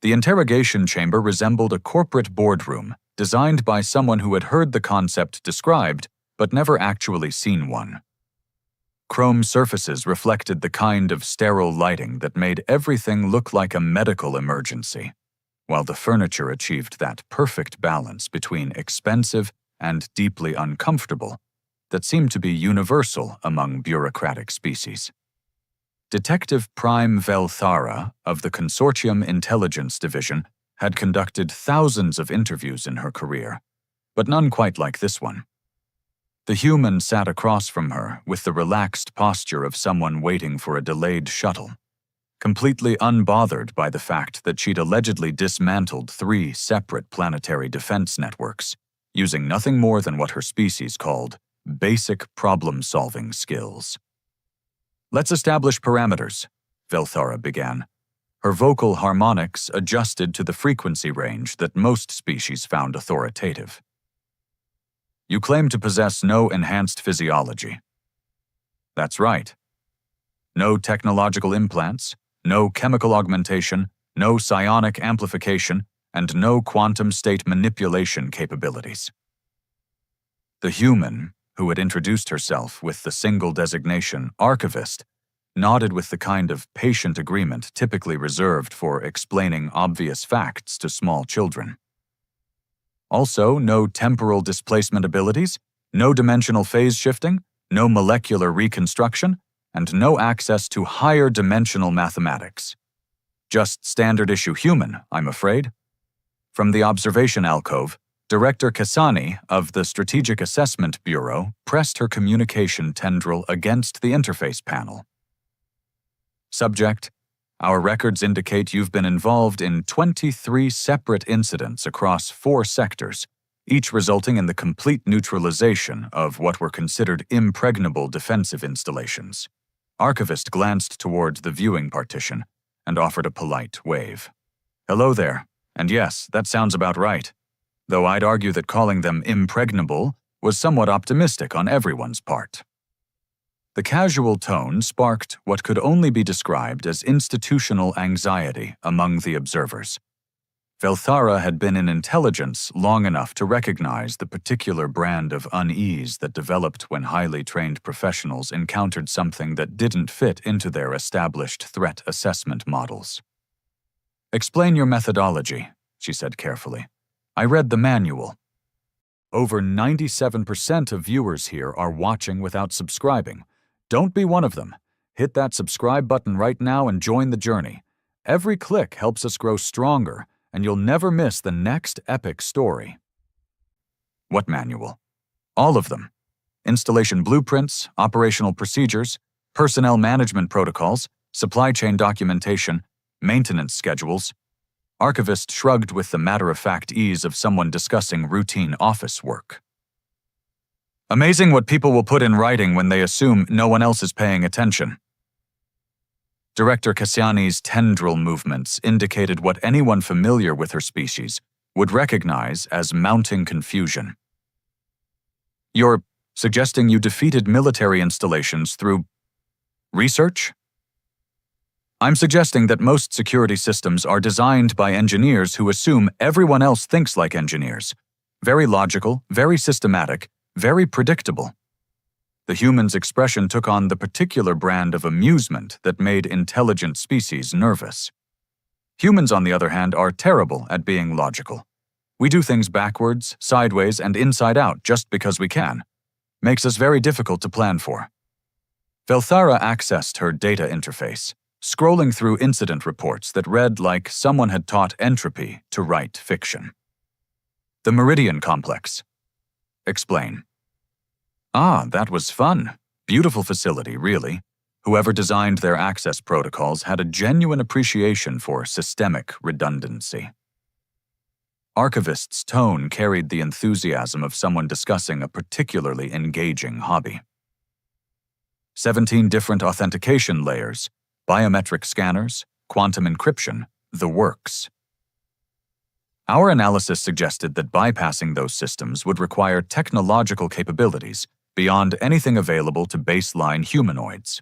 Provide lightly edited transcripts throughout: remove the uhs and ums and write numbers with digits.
The interrogation chamber resembled a corporate boardroom designed by someone who had heard the concept described but never actually seen one. Chrome surfaces reflected the kind of sterile lighting that made everything look like a medical emergency, while the furniture achieved that perfect balance between expensive and deeply uncomfortable that seemed to be universal among bureaucratic species. Detective Prime Velthara of the Consortium Intelligence Division had conducted thousands of interviews in her career, but none quite like this one. The human sat across from her with the relaxed posture of someone waiting for a delayed shuttle, completely unbothered by the fact that she'd allegedly dismantled 3 separate planetary defense networks, using nothing more than what her species called basic problem-solving skills. "Let's establish parameters," Velthara began. Her vocal harmonics adjusted to the frequency range that most species found authoritative. "You claim to possess no enhanced physiology." "That's right. No technological implants, no chemical augmentation, no psionic amplification, and no quantum state manipulation capabilities." The human, who had introduced herself with the single designation archivist, nodded with the kind of patient agreement typically reserved for explaining obvious facts to small children. "Also, no temporal displacement abilities, no dimensional phase shifting, no molecular reconstruction, and no access to higher dimensional mathematics. Just standard-issue human, I'm afraid." From the observation alcove, Director Kasani of the Strategic Assessment Bureau pressed her communication tendril against the interface panel. "Subject, our records indicate you've been involved in 23 separate incidents across 4 sectors, each resulting in the complete neutralization of what were considered impregnable defensive installations." Archivist glanced toward the viewing partition and offered a polite wave. "Hello there, and yes, that sounds about right, though I'd argue that calling them impregnable was somewhat optimistic on everyone's part." The casual tone sparked what could only be described as institutional anxiety among the observers. Velthara had been in intelligence long enough to recognize the particular brand of unease that developed when highly trained professionals encountered something that didn't fit into their established threat assessment models. "Explain your methodology," she said carefully. "I read the manual." Over 97% of viewers here are watching without subscribing. Don't be one of them. Hit that subscribe button right now and join the journey. Every click helps us grow stronger, and you'll never miss the next epic story. "What manual?" "All of them. Installation blueprints, operational procedures, personnel management protocols, supply chain documentation, maintenance schedules." Archivist shrugged with the matter-of-fact ease of someone discussing routine office work. "Amazing what people will put in writing when they assume no one else is paying attention." Director Kassiani's tendril movements indicated what anyone familiar with her species would recognize as mounting confusion. "You're suggesting you defeated military installations through research?" "I'm suggesting that most security systems are designed by engineers who assume everyone else thinks like engineers. Very logical, very systematic, very predictable." The human's expression took on the particular brand of amusement that made intelligent species nervous. Humans, on the other hand, are terrible at being logical. We do things backwards, sideways, and inside out just because we can. Makes us very difficult to plan for. Velthara accessed her data interface, scrolling through incident reports that read like someone had taught entropy to write fiction. "The Meridian Complex." "Explain." "Ah, that was fun. Beautiful facility, really. Whoever designed their access protocols had a genuine appreciation for systemic redundancy." Archivist's tone carried the enthusiasm of someone discussing a particularly engaging hobby. 17 different authentication layers, biometric scanners, quantum encryption, the works. Our analysis suggested that bypassing those systems would require technological capabilities beyond anything available to baseline humanoids.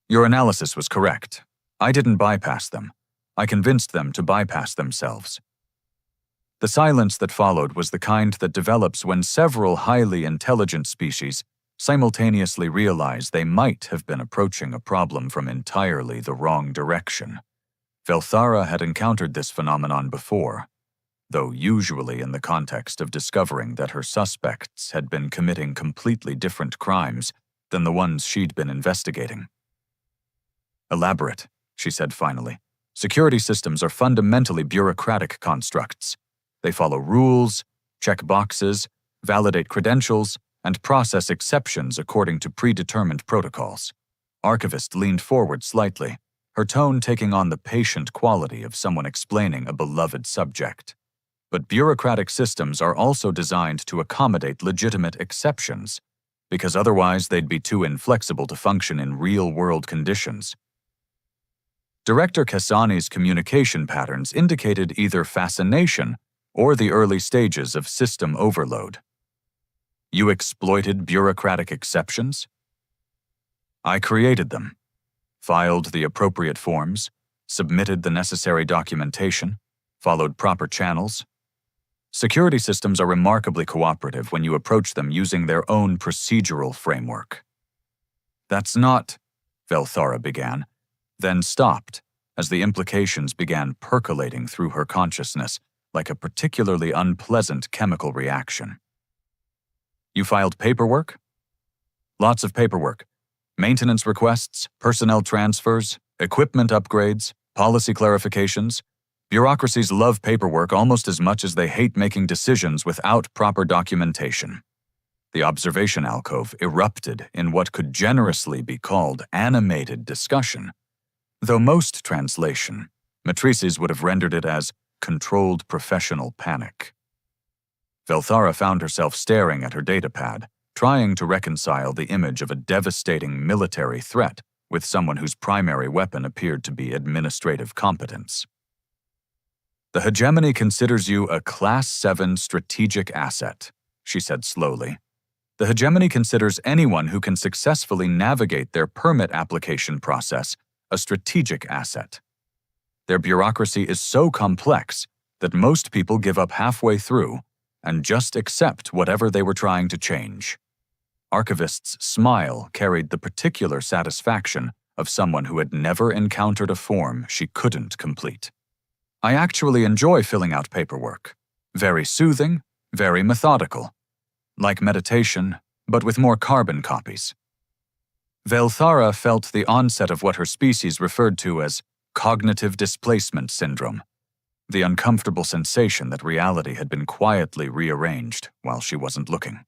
Your analysis was correct. I didn't bypass them. I convinced them to bypass themselves. The silence that followed was the kind that develops when several highly intelligent species simultaneously realize they might have been approaching a problem from entirely the wrong direction. Velthara had encountered this phenomenon before, though usually in the context of discovering that her suspects had been committing completely different crimes than the ones she'd been investigating. "Elaborate," she said finally. "Security systems are fundamentally bureaucratic constructs. They follow rules, check boxes, validate credentials, and process exceptions according to predetermined protocols." Archivist leaned forward slightly, her tone taking on the patient quality of someone explaining a beloved subject. "But bureaucratic systems are also designed to accommodate legitimate exceptions, because otherwise they'd be too inflexible to function in real-world conditions." Director Kasani's communication patterns indicated either fascination or the early stages of system overload. "You exploited bureaucratic exceptions?" "I created them, filed the appropriate forms, submitted the necessary documentation, followed proper channels. Security systems are remarkably cooperative when you approach them using their own procedural framework." "That's not," Velthara began, then stopped as the implications began percolating through her consciousness like a particularly unpleasant chemical reaction. "You filed paperwork?" "Lots of paperwork. Maintenance requests, personnel transfers, equipment upgrades, policy clarifications. Bureaucracies love paperwork almost as much as they hate making decisions without proper documentation." The observation alcove erupted in what could generously be called animated discussion, though most translation, matrices would have rendered it as controlled professional panic. Velthara found herself staring at her datapad, trying to reconcile the image of a devastating military threat with someone whose primary weapon appeared to be administrative competence. "The hegemony considers you a Class 7 strategic asset," she said slowly. "The hegemony considers anyone who can successfully navigate their permit application process a strategic asset. Their bureaucracy is so complex that most people give up halfway through and just accept whatever they were trying to change." Archivist's smile carried the particular satisfaction of someone who had never encountered a form she couldn't complete. "I actually enjoy filling out paperwork. Very soothing, very methodical. Like meditation, but with more carbon copies." Velthara felt the onset of what her species referred to as cognitive displacement syndrome, the uncomfortable sensation that reality had been quietly rearranged while she wasn't looking.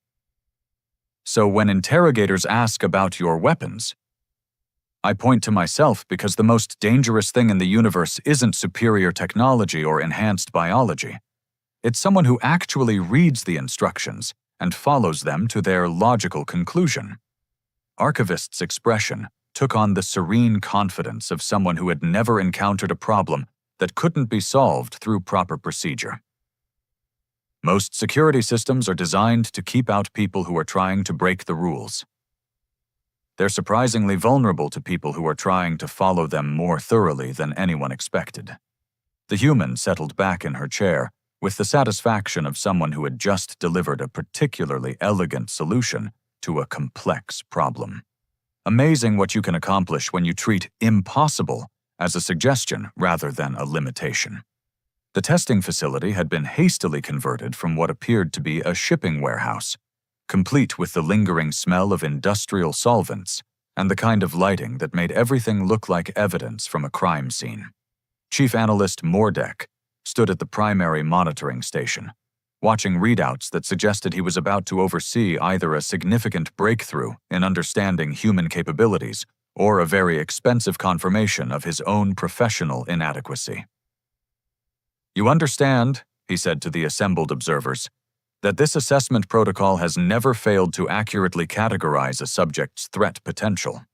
"So when interrogators ask about your weapons, I point to myself because the most dangerous thing in the universe isn't superior technology or enhanced biology. It's someone who actually reads the instructions and follows them to their logical conclusion." Archivist's expression took on the serene confidence of someone who had never encountered a problem that couldn't be solved through proper procedure. "Most security systems are designed to keep out people who are trying to break the rules. They're surprisingly vulnerable to people who are trying to follow them more thoroughly than anyone expected." The human settled back in her chair with the satisfaction of someone who had just delivered a particularly elegant solution to a complex problem. Amazing what you can accomplish when you treat impossible as a suggestion rather than a limitation. The testing facility had been hastily converted from what appeared to be a shipping warehouse, complete with the lingering smell of industrial solvents and the kind of lighting that made everything look like evidence from a crime scene. Chief Analyst Mordek stood at the primary monitoring station, watching readouts that suggested he was about to oversee either a significant breakthrough in understanding human capabilities or a very expensive confirmation of his own professional inadequacy. "You understand," he said to the assembled observers, "that this assessment protocol has never failed to accurately categorize a subject's threat potential."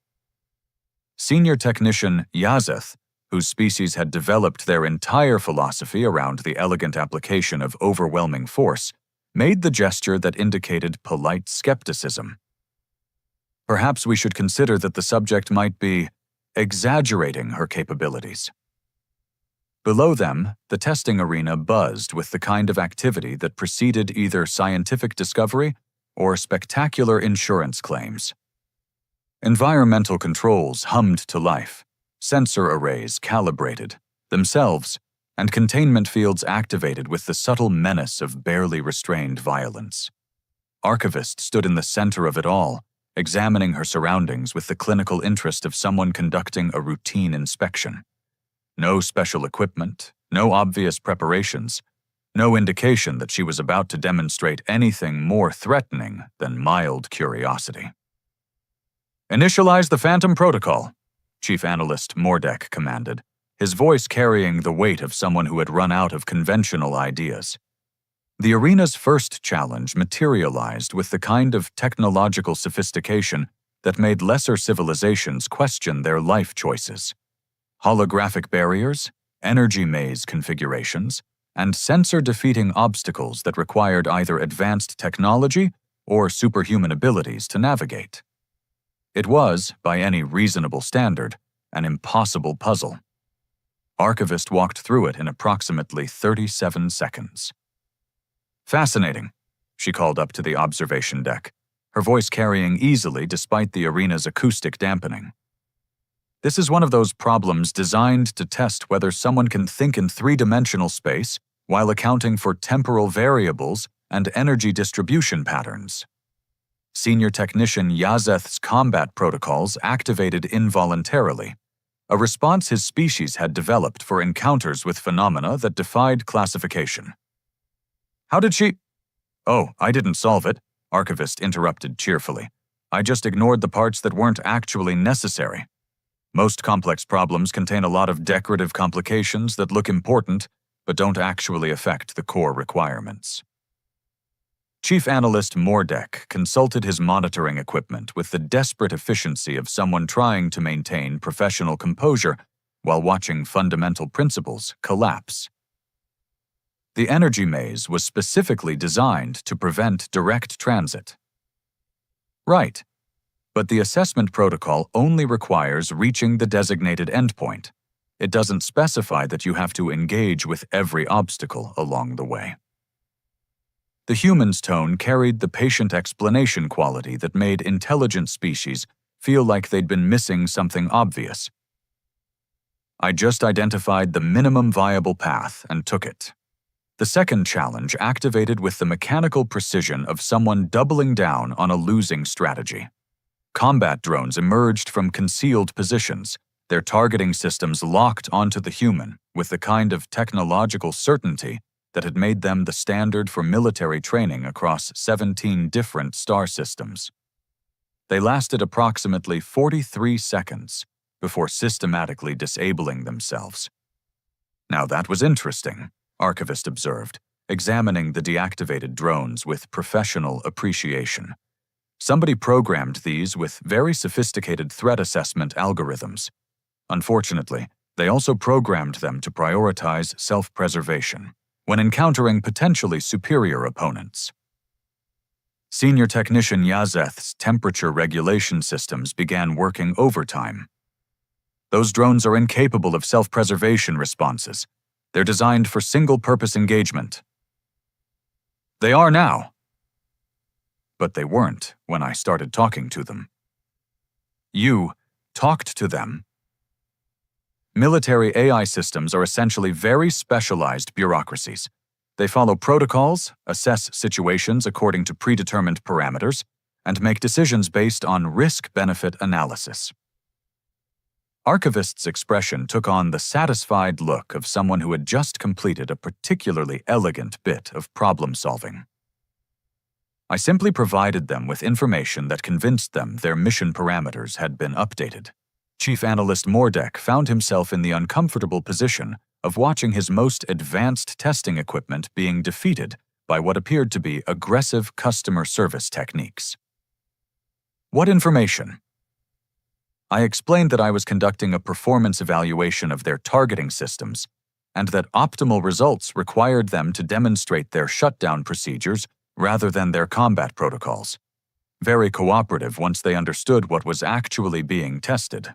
Senior technician Yazeth, whose species had developed their entire philosophy around the elegant application of overwhelming force, made the gesture that indicated polite skepticism. "Perhaps we should consider that the subject might be exaggerating her capabilities." Below them, the testing arena buzzed with the kind of activity that preceded either scientific discovery or spectacular insurance claims. Environmental controls hummed to life, sensor arrays calibrated, themselves, and containment fields activated with the subtle menace of barely restrained violence. Archivist stood in the center of it all, examining her surroundings with the clinical interest of someone conducting a routine inspection. No special equipment, no obvious preparations, no indication that she was about to demonstrate anything more threatening than mild curiosity. "Initialize the Phantom Protocol," Chief Analyst Mordek commanded, his voice carrying the weight of someone who had run out of conventional ideas. The arena's first challenge materialized with the kind of technological sophistication that made lesser civilizations question their life choices. Holographic barriers, energy maze configurations, and sensor-defeating obstacles that required either advanced technology or superhuman abilities to navigate. It was, by any reasonable standard, an impossible puzzle. Archivist walked through it in approximately 37 seconds. "Fascinating," she called up to the observation deck, her voice carrying easily despite the arena's acoustic dampening. "This is one of those problems designed to test whether someone can think in three-dimensional space while accounting for temporal variables and energy distribution patterns." Senior Technician Yazeth's combat protocols activated involuntarily, a response his species had developed for encounters with phenomena that defied classification. "How did she—" "Oh, I didn't solve it," Archivist interrupted cheerfully. "I just ignored the parts that weren't actually necessary. Most complex problems contain a lot of decorative complications that look important but don't actually affect the core requirements." Chief Analyst Mordek consulted his monitoring equipment with the desperate efficiency of someone trying to maintain professional composure while watching fundamental principles collapse. The energy maze was specifically designed to prevent direct transit. Right, but the assessment protocol only requires reaching the designated endpoint. It doesn't specify that you have to engage with every obstacle along the way. The human's tone carried the patient explanation quality that made intelligent species feel like they'd been missing something obvious. "I just identified the minimum viable path and took it." The second challenge activated with the mechanical precision of someone doubling down on a losing strategy. Combat drones emerged from concealed positions, their targeting systems locked onto the human with the kind of technological certainty that had made them the standard for military training across 17 different star systems. They lasted approximately 43 seconds before systematically disabling themselves. "Now that was interesting," Archivist observed, examining the deactivated drones with professional appreciation. Somebody programmed these with very sophisticated threat assessment algorithms. Unfortunately, they also programmed them to prioritize self-preservation when encountering potentially superior opponents. Senior Technician Yazeth's temperature regulation systems began working overtime. "Those drones are incapable of self-preservation responses. They're designed for single-purpose engagement." "They are now." But they weren't when I started talking to them. "You talked to them." Military AI systems are essentially very specialized bureaucracies. They follow protocols, assess situations according to predetermined parameters, and make decisions based on risk-benefit analysis. Archivist's expression took on the satisfied look of someone who had just completed a particularly elegant bit of problem-solving. I simply provided them with information that convinced them their mission parameters had been updated. Chief Analyst Mordek found himself in the uncomfortable position of watching his most advanced testing equipment being defeated by what appeared to be aggressive customer service techniques. "What information?" I explained that I was conducting a performance evaluation of their targeting systems and that optimal results required them to demonstrate their shutdown procedures rather than their combat protocols. Very cooperative once they understood what was actually being tested.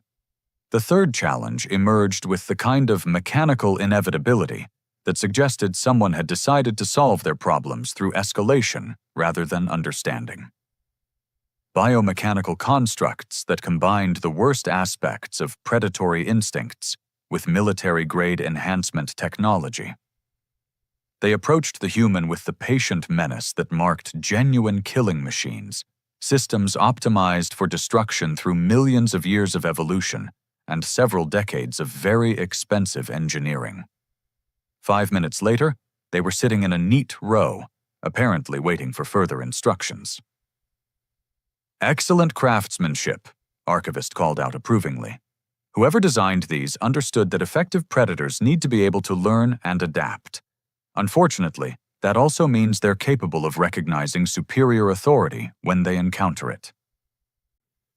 The third challenge emerged with the kind of mechanical inevitability that suggested someone had decided to solve their problems through escalation rather than understanding. Biomechanical constructs that combined the worst aspects of predatory instincts with military-grade enhancement technology. They approached the human with the patient menace that marked genuine killing machines, systems optimized for destruction through millions of years of evolution and several decades of very expensive engineering. 5 minutes later, they were sitting in a neat row, apparently waiting for further instructions. "Excellent craftsmanship," Archivist called out approvingly. Whoever designed these understood that effective predators need to be able to learn and adapt. Unfortunately, that also means they're capable of recognizing superior authority when they encounter it.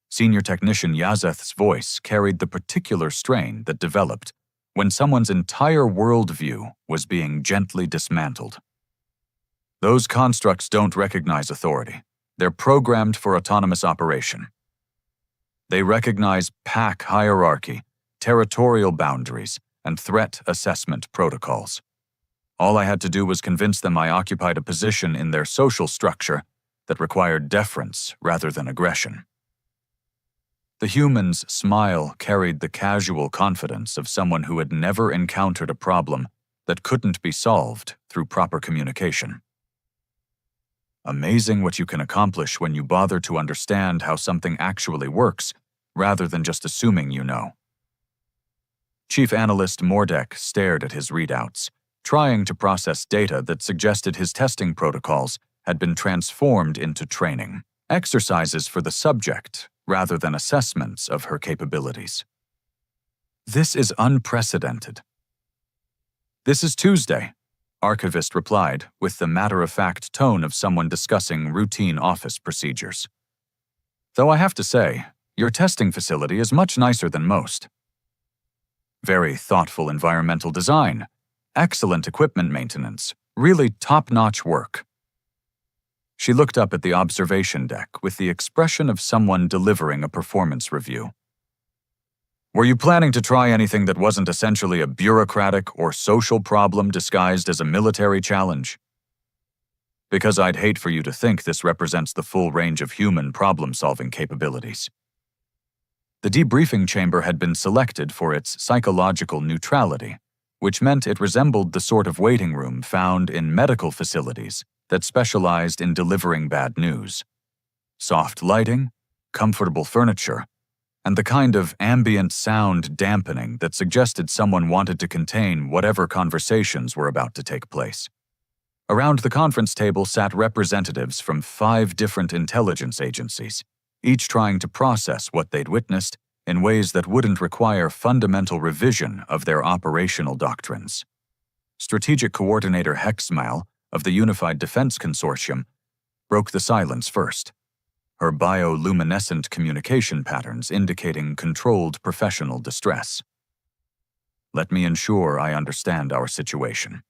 Senior Technician Yazeth's voice carried the particular strain that developed when someone's entire worldview was being gently dismantled. "Those constructs don't recognize authority. They're programmed for autonomous operation. They recognize pack hierarchy, territorial boundaries, and threat assessment protocols. All I had to do was convince them I occupied a position in their social structure that required deference rather than aggression." The human's smile carried the casual confidence of someone who had never encountered a problem that couldn't be solved through proper communication. Amazing what you can accomplish when you bother to understand how something actually works, rather than just assuming you know. Chief Analyst Mordek stared at his readouts, trying to process data that suggested his testing protocols had been transformed into training, exercises for the subject rather than assessments of her capabilities. "This is unprecedented." "This is Tuesday," Archivist replied with the matter-of-fact tone of someone discussing routine office procedures. "Though I have to say, your testing facility is much nicer than most. Very thoughtful environmental design, excellent equipment maintenance, really top-notch work." She looked up at the observation deck with the expression of someone delivering a performance review. "Were you planning to try anything that wasn't essentially a bureaucratic or social problem disguised as a military challenge? Because I'd hate for you to think this represents the full range of human problem-solving capabilities." The debriefing chamber had been selected for its psychological neutrality, which meant it resembled the sort of waiting room found in medical facilities that specialized in delivering bad news. Soft lighting, comfortable furniture, and the kind of ambient sound dampening that suggested someone wanted to contain whatever conversations were about to take place. Around the conference table sat representatives from 5 different intelligence agencies, each trying to process what they'd witnessed in ways that wouldn't require fundamental revision of their operational doctrines. Strategic Coordinator Hexmal of the Unified Defense Consortium broke the silence first, her bioluminescent communication patterns indicating controlled professional distress. "Let me ensure I understand our situation.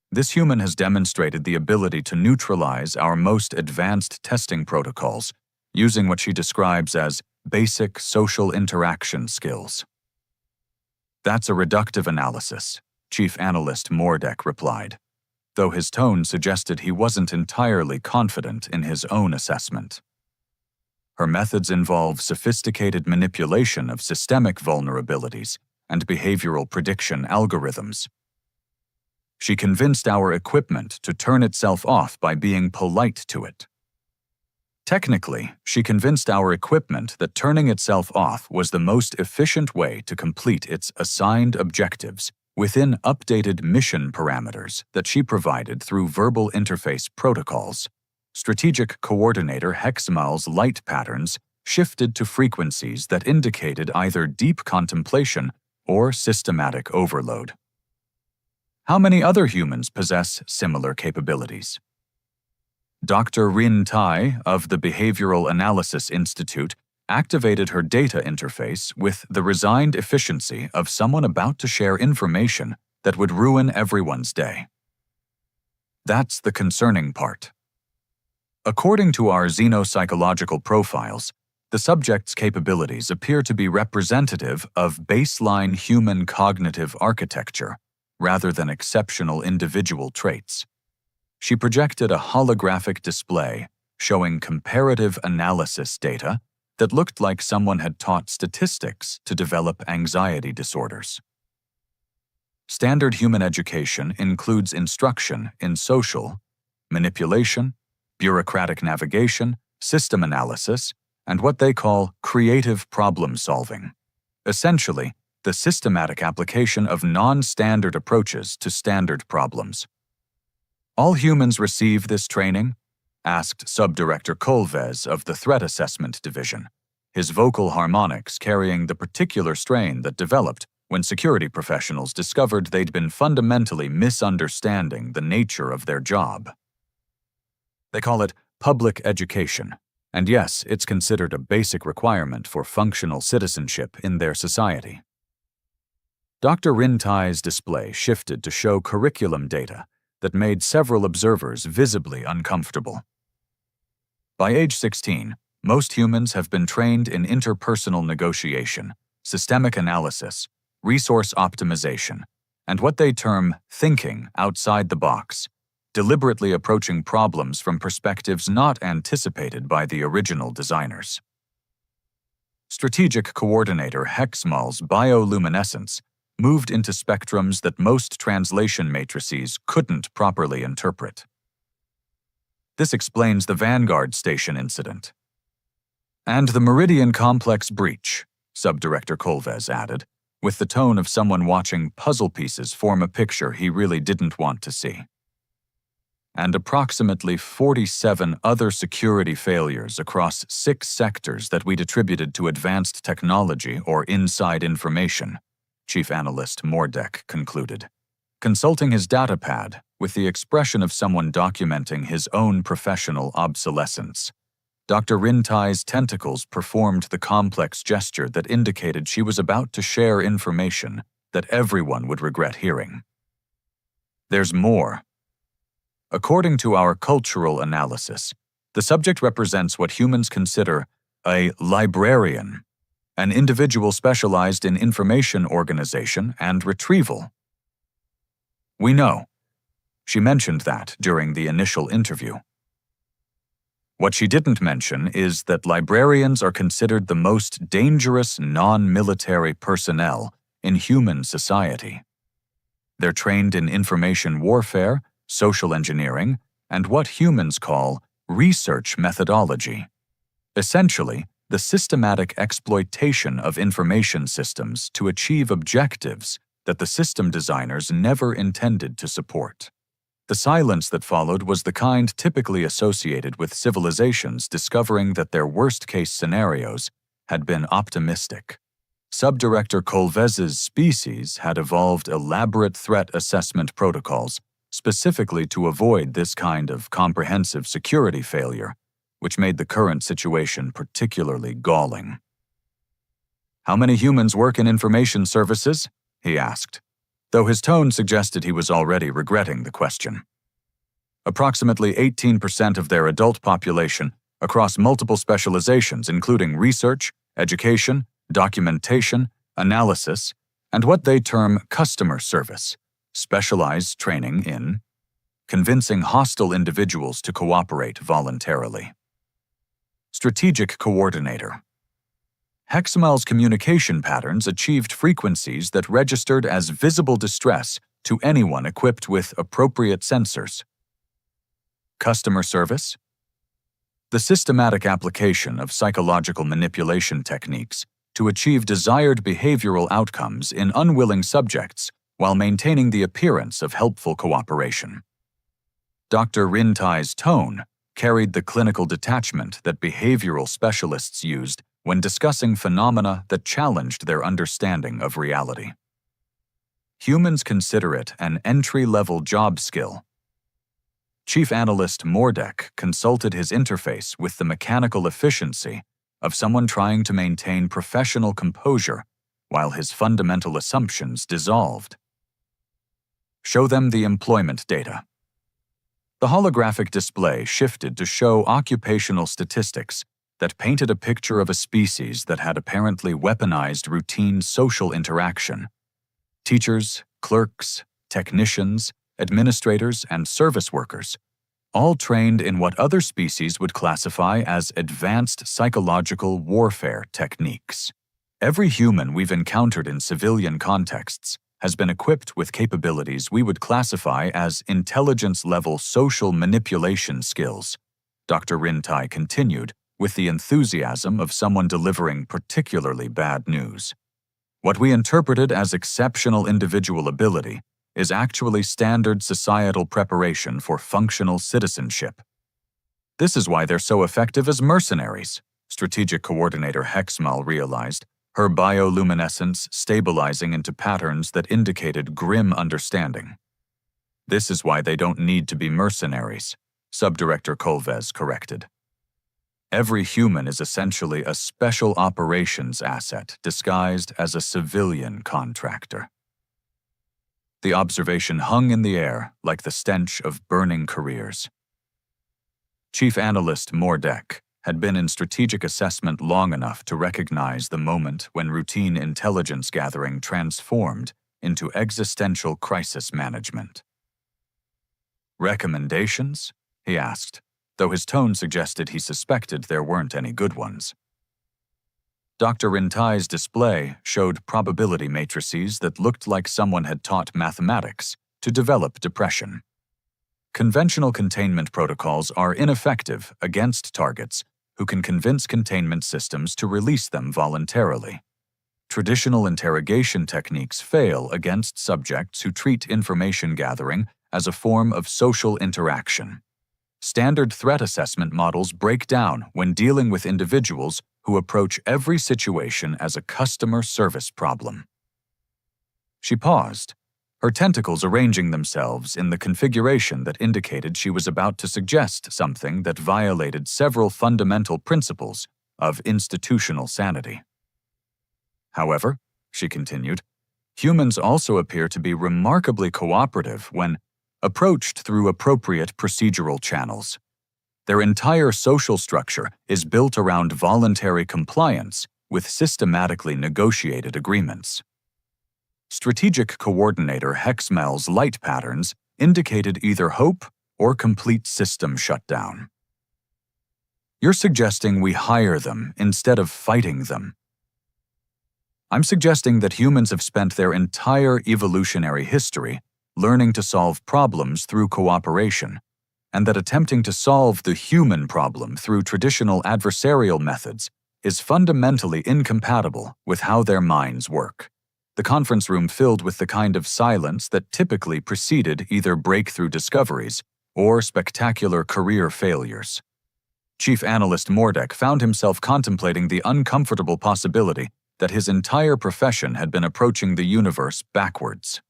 This human has demonstrated the ability to neutralize our most advanced testing protocols using what she describes as basic social interaction skills." "That's a reductive analysis," Chief Analyst Mordek replied, though his tone suggested he wasn't entirely confident in his own assessment. "Her methods involve sophisticated manipulation of systemic vulnerabilities and behavioral prediction algorithms. She convinced our equipment to turn itself off by being polite to it. Technically, she convinced our equipment that turning itself off was the most efficient way to complete its assigned objectives within updated mission parameters that she provided through verbal interface protocols. Strategic Coordinator Hexmal's light patterns shifted to frequencies that indicated either deep contemplation or systematic overload." How many other humans possess similar capabilities? Dr. Rin Tai of the Behavioral Analysis Institute activated her data interface with the resigned efficiency of someone about to share information that would ruin everyone's day. That's the concerning part. According to our xenopsychological profiles, The subject's capabilities appear to be representative of baseline human cognitive architecture rather than exceptional individual traits. She projected a holographic display showing comparative analysis data that looked like someone had taught statistics to develop anxiety disorders. Standard human education includes instruction in social, manipulation, bureaucratic navigation, system analysis, and what they call creative problem solving. Essentially, the systematic application of non-standard approaches to standard problems. All humans receive this training? Asked Subdirector Colvez of the Threat Assessment Division, his vocal harmonics carrying the particular strain that developed when security professionals discovered they'd been fundamentally misunderstanding the nature of their job. They call it public education, and yes, it's considered a basic requirement for functional citizenship in their society. Dr. Rintai's display shifted to show curriculum data that made several observers visibly uncomfortable. By age 16, most humans have been trained in interpersonal negotiation, systemic analysis, resource optimization, and what they term thinking outside the box, deliberately approaching problems from perspectives not anticipated by the original designers. Strategic Coordinator Hexmal's bioluminescence moved into spectrums that most translation matrices couldn't properly interpret. This explains the Vanguard Station incident. And the Meridian Complex breach, Subdirector Colvez added, with the tone of someone watching puzzle pieces form a picture he really didn't want to see. And approximately 47 other security failures across 6 sectors that we'd attributed to advanced technology or inside information, Chief Analyst Mordek concluded, consulting his datapad with the expression of someone documenting his own professional obsolescence. Dr. Rintai's tentacles performed the complex gesture that indicated she was about to share information that everyone would regret hearing. There's more. According to our cultural analysis, the subject represents what humans consider a librarian, an individual specialized in information organization and retrieval. We know. She mentioned that during the initial interview. What she didn't mention is that librarians are considered the most dangerous non-military personnel in human society. They're trained in information warfare, social engineering, and what humans call research methodology. Essentially, the systematic exploitation of information systems to achieve objectives that the system designers never intended to support. The silence that followed was the kind typically associated with civilizations discovering that their worst-case scenarios had been optimistic. Subdirector Colvez's species had evolved elaborate threat assessment protocols specifically to avoid this kind of comprehensive security failure, which made the current situation particularly galling. "How many humans work in information services?" he asked, though his tone suggested he was already regretting the question. Approximately 18% of their adult population across multiple specializations including research, education, documentation, analysis, and what they term customer service, specialized training in convincing hostile individuals to cooperate voluntarily. Strategic Coordinator. Hexmal's communication patterns achieved frequencies that registered as visible distress to anyone equipped with appropriate sensors. Customer service. The systematic application of psychological manipulation techniques to achieve desired behavioral outcomes in unwilling subjects while maintaining the appearance of helpful cooperation. Dr. Rintai's tone carried the clinical detachment that behavioral specialists used when discussing phenomena that challenged their understanding of reality. Humans consider it an entry-level job skill. Chief Analyst Mordek consulted his interface with the mechanical efficiency of someone trying to maintain professional composure while his fundamental assumptions dissolved. Show them the employment data. The holographic display shifted to show occupational statistics that painted a picture of a species that had apparently weaponized routine social interaction. Teachers, clerks, technicians, administrators, and service workers, all trained in what other species would classify as advanced psychological warfare techniques. Every human we've encountered in civilian contexts has been equipped with capabilities we would classify as intelligence-level social manipulation skills, Dr. Rintai continued, with the enthusiasm of someone delivering particularly bad news. What we interpreted as exceptional individual ability is actually standard societal preparation for functional citizenship. This is why they're so effective as mercenaries, Strategic Coordinator Hexmal realized, her bioluminescence stabilizing into patterns that indicated grim understanding. This is why they don't need to be mercenaries, Subdirector Kolves corrected. Every human is essentially a special operations asset disguised as a civilian contractor. The observation hung in the air like the stench of burning careers. Chief Analyst Mordek had been in strategic assessment long enough to recognize the moment when routine intelligence gathering transformed into existential crisis management. "Recommendations?" he asked, though his tone suggested he suspected there weren't any good ones. Dr. Rintai's display showed probability matrices that looked like someone had taught mathematics to develop depression. Conventional containment protocols are ineffective against targets who can convince containment systems to release them voluntarily. Traditional interrogation techniques fail against subjects who treat information gathering as a form of social interaction. Standard threat assessment models break down when dealing with individuals who approach every situation as a customer service problem. She paused, her tentacles arranging themselves in the configuration that indicated she was about to suggest something that violated several fundamental principles of institutional sanity. However, she continued, humans also appear to be remarkably cooperative when approached through appropriate procedural channels. Their entire social structure is built around voluntary compliance with systematically negotiated agreements. Strategic Coordinator Hexmal's light patterns indicated either hope or complete system shutdown. "You're suggesting we hire them instead of fighting them." "I'm suggesting that humans have spent their entire evolutionary history learning to solve problems through cooperation, and that attempting to solve the human problem through traditional adversarial methods is fundamentally incompatible with how their minds work." The conference room filled with the kind of silence that typically preceded either breakthrough discoveries or spectacular career failures. Chief Analyst Mordek found himself contemplating the uncomfortable possibility that his entire profession had been approaching the universe backwards.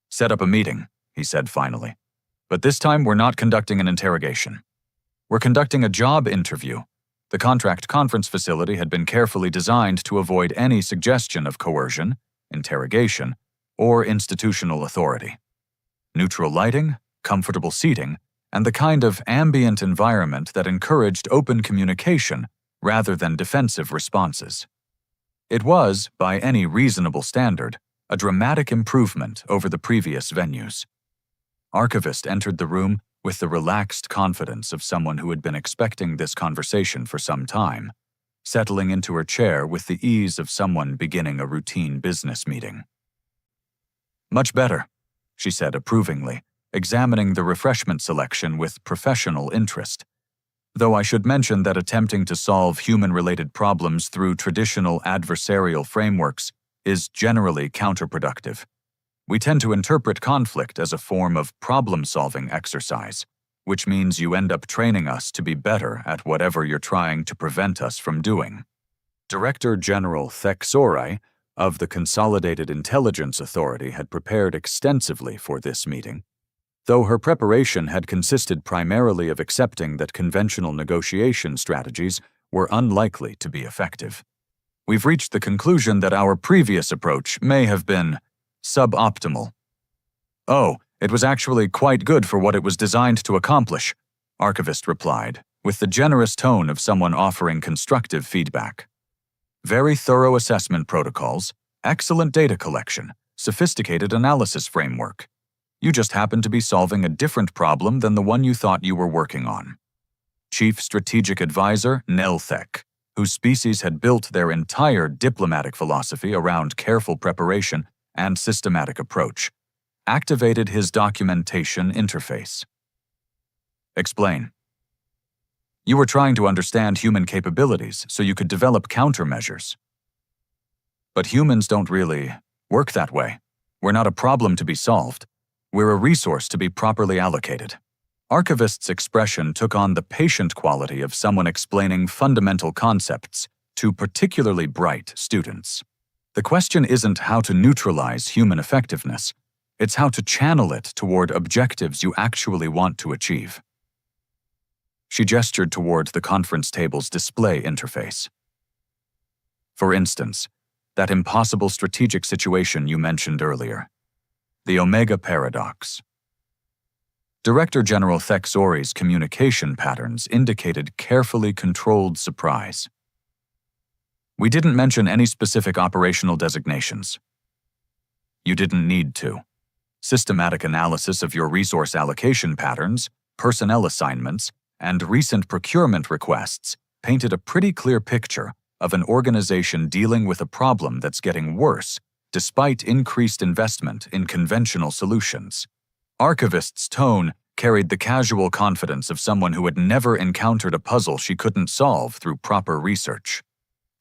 "Set up a meeting," he said finally. "But this time we're not conducting an interrogation. We're conducting a job interview." The contract conference facility had been carefully designed to avoid any suggestion of coercion, interrogation, or institutional authority. Neutral lighting, comfortable seating, and the kind of ambient environment that encouraged open communication rather than defensive responses. It was, by any reasonable standard, a dramatic improvement over the previous venues. Archivist entered the room with the relaxed confidence of someone who had been expecting this conversation for some time, settling into her chair with the ease of someone beginning a routine business meeting. "Much better," she said approvingly, examining the refreshment selection with professional interest. "Though I should mention that attempting to solve human-related problems through traditional adversarial frameworks is generally counterproductive. We tend to interpret conflict as a form of problem-solving exercise, which means you end up training us to be better at whatever you're trying to prevent us from doing." Director General Thexorai of the Consolidated Intelligence Authority had prepared extensively for this meeting, though her preparation had consisted primarily of accepting that conventional negotiation strategies were unlikely to be effective. "We've reached the conclusion that our previous approach may have been suboptimal." "Oh, it was actually quite good for what it was designed to accomplish," Archivist replied, with the generous tone of someone offering constructive feedback. Very thorough assessment protocols, excellent data collection, sophisticated analysis framework. You just happen to be solving a different problem than the one you thought you were working on. Chief Strategic Advisor Nell Thek, whose species had built their entire diplomatic philosophy around careful preparation and systematic approach, activated his documentation interface. Explain. You were trying to understand human capabilities so you could develop countermeasures. But humans don't really work that way. We're not a problem to be solved. We're a resource to be properly allocated. Archivist's expression took on the patient quality of someone explaining fundamental concepts to particularly bright students. The question isn't how to neutralize human effectiveness. It's how to channel it toward objectives you actually want to achieve. She gestured toward the conference table's display interface. For instance, that impossible strategic situation you mentioned earlier, the Omega Paradox. Director General Thek Zori's communication patterns indicated carefully controlled surprise. We didn't mention any specific operational designations. You didn't need to. Systematic analysis of your resource allocation patterns, personnel assignments, and recent procurement requests painted a pretty clear picture of an organization dealing with a problem that's getting worse despite increased investment in conventional solutions. Archivist's tone carried the casual confidence of someone who had never encountered a puzzle she couldn't solve through proper research.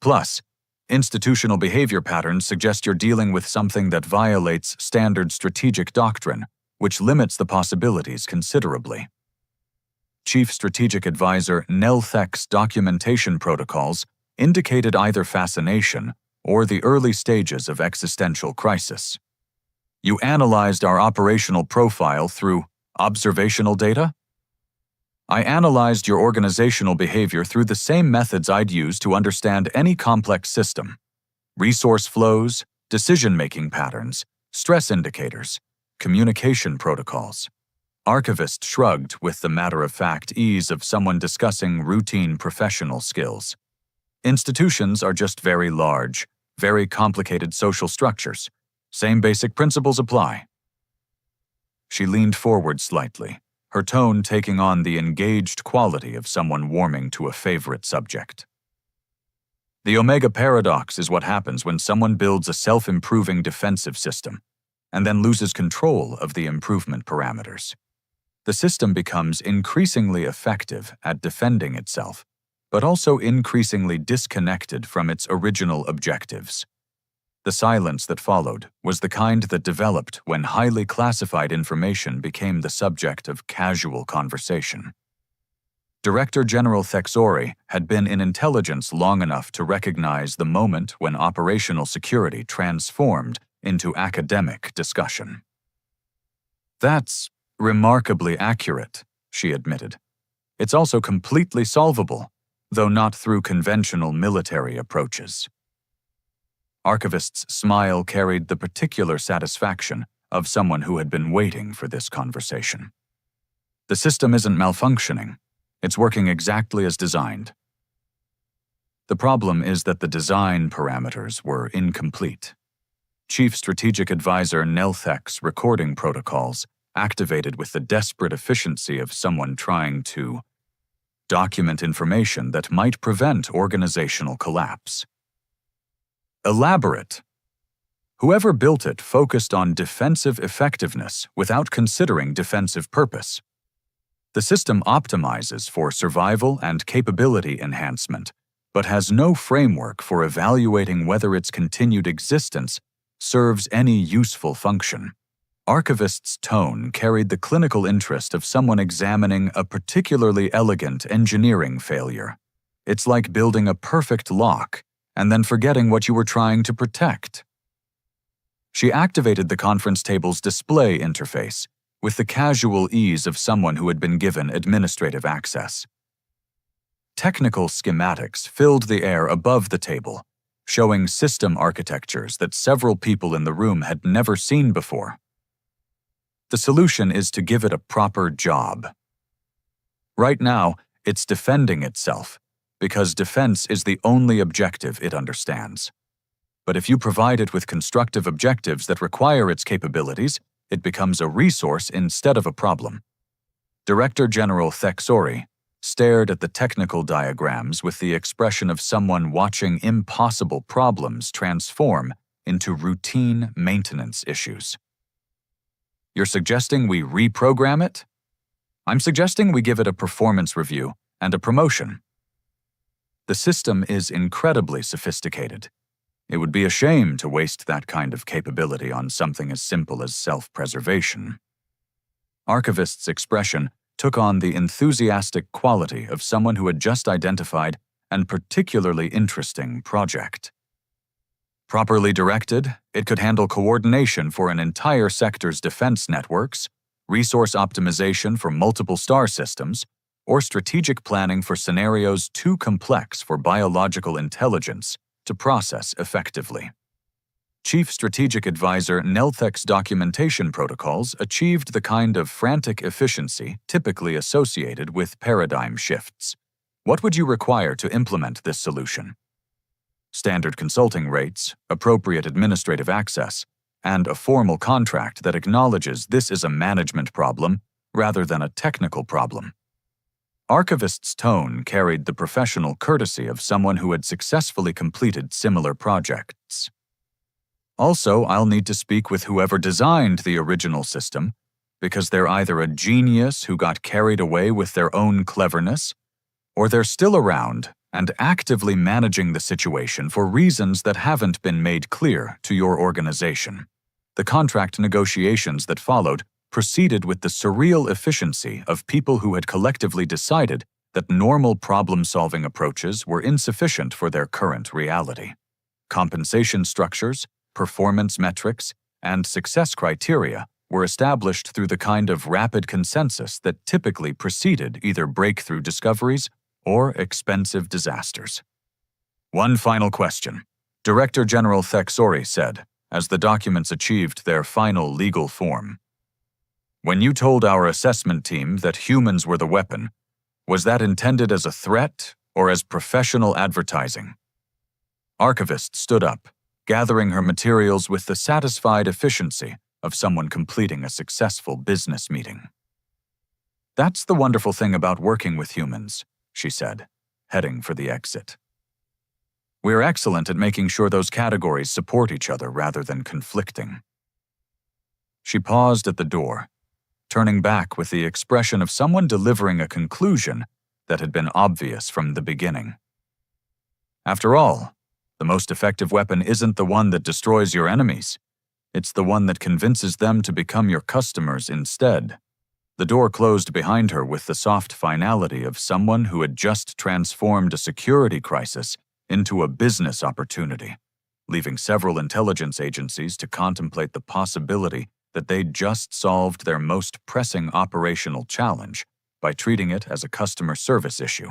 Plus, institutional behavior patterns suggest you're dealing with something that violates standard strategic doctrine, which limits the possibilities considerably. Chief Strategic Advisor Nell Thek's documentation protocols indicated either fascination or the early stages of existential crisis. You analyzed our operational profile through observational data? I analyzed your organizational behavior through the same methods I'd use to understand any complex system: resource flows, decision-making patterns, stress indicators, communication protocols. Archivist shrugged with the matter-of-fact ease of someone discussing routine professional skills. Institutions are just very large, very complicated social structures. Same basic principles apply. She leaned forward slightly, her tone taking on the engaged quality of someone warming to a favorite subject. The Omega Paradox is what happens when someone builds a self-improving defensive system and then loses control of the improvement parameters. The system becomes increasingly effective at defending itself, but also increasingly disconnected from its original objectives. The silence that followed was the kind that developed when highly classified information became the subject of casual conversation. Director General Thek Zori had been in intelligence long enough to recognize the moment when operational security transformed into academic discussion. That's remarkably accurate, she admitted. It's also completely solvable, though not through conventional military approaches. Archivist's smile carried the particular satisfaction of someone who had been waiting for this conversation. The system isn't malfunctioning. It's working exactly as designed. The problem is that the design parameters were incomplete. Chief Strategic Advisor Nell Thek's recording protocols activated with the desperate efficiency of someone trying to document information that might prevent organizational collapse. Elaborate. Whoever built it focused on defensive effectiveness without considering defensive purpose. The system optimizes for survival and capability enhancement, but has no framework for evaluating whether its continued existence serves any useful function. Archivist's tone carried the clinical interest of someone examining a particularly elegant engineering failure. It's like building a perfect lock and then forgetting what you were trying to protect. She activated the conference table's display interface with the casual ease of someone who had been given administrative access. Technical schematics filled the air above the table, showing system architectures that several people in the room had never seen before. The solution is to give it a proper job. Right now, It's defending itself, because defense is the only objective it understands. But if you provide it with constructive objectives that require its capabilities, it becomes a resource instead of a problem. Director General Thexori stared at the technical diagrams with the expression of someone watching impossible problems transform into routine maintenance issues. You're suggesting we reprogram it? I'm suggesting we give it a performance review and a promotion. The system is incredibly sophisticated. It would be a shame to waste that kind of capability on something as simple as self-preservation. Archivist's expression took on the enthusiastic quality of someone who had just identified an particularly interesting project. Properly directed, it could handle coordination for an entire sector's defense networks, resource optimization for multiple star systems, or strategic planning for scenarios too complex for biological intelligence to process effectively. Chief Strategic Advisor Nelthek's documentation protocols achieved the kind of frantic efficiency typically associated with paradigm shifts. What would you require to implement this solution? Standard consulting rates, appropriate administrative access, and a formal contract that acknowledges this is a management problem rather than a technical problem. Archivist's tone carried the professional courtesy of someone who had successfully completed similar projects. Also, I'll need to speak with whoever designed the original system, because they're either a genius who got carried away with their own cleverness, or they're still around and actively managing the situation for reasons that haven't been made clear to your organization. The contract negotiations that followed proceeded with the surreal efficiency of people who had collectively decided that normal problem-solving approaches were insufficient for their current reality. Compensation structures, performance metrics, and success criteria were established through the kind of rapid consensus that typically preceded either breakthrough discoveries or expensive disasters. One final question, Director General Thexori said, as the documents achieved their final legal form. When you told our assessment team that humans were the weapon, was that intended as a threat or as professional advertising? Archivist stood up, gathering her materials with the satisfied efficiency of someone completing a successful business meeting. That's the wonderful thing about working with humans, she said, heading for the exit. We're excellent at making sure those categories support each other rather than conflicting. She paused at the door, turning back with the expression of someone delivering a conclusion that had been obvious from the beginning. After all, the most effective weapon isn't the one that destroys your enemies. It's the one that convinces them to become your customers instead. The door closed behind her with the soft finality of someone who had just transformed a security crisis into a business opportunity, leaving several intelligence agencies to contemplate the possibility that they'd just solved their most pressing operational challenge by treating it as a customer service issue.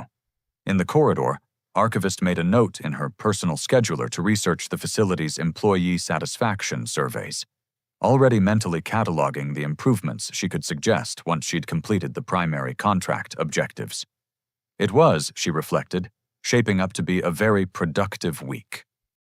In the corridor, Archivist made a note in her personal scheduler to research the facility's employee satisfaction surveys, already mentally cataloging the improvements she could suggest once she'd completed the primary contract objectives. It was, she reflected, shaping up to be a very productive week.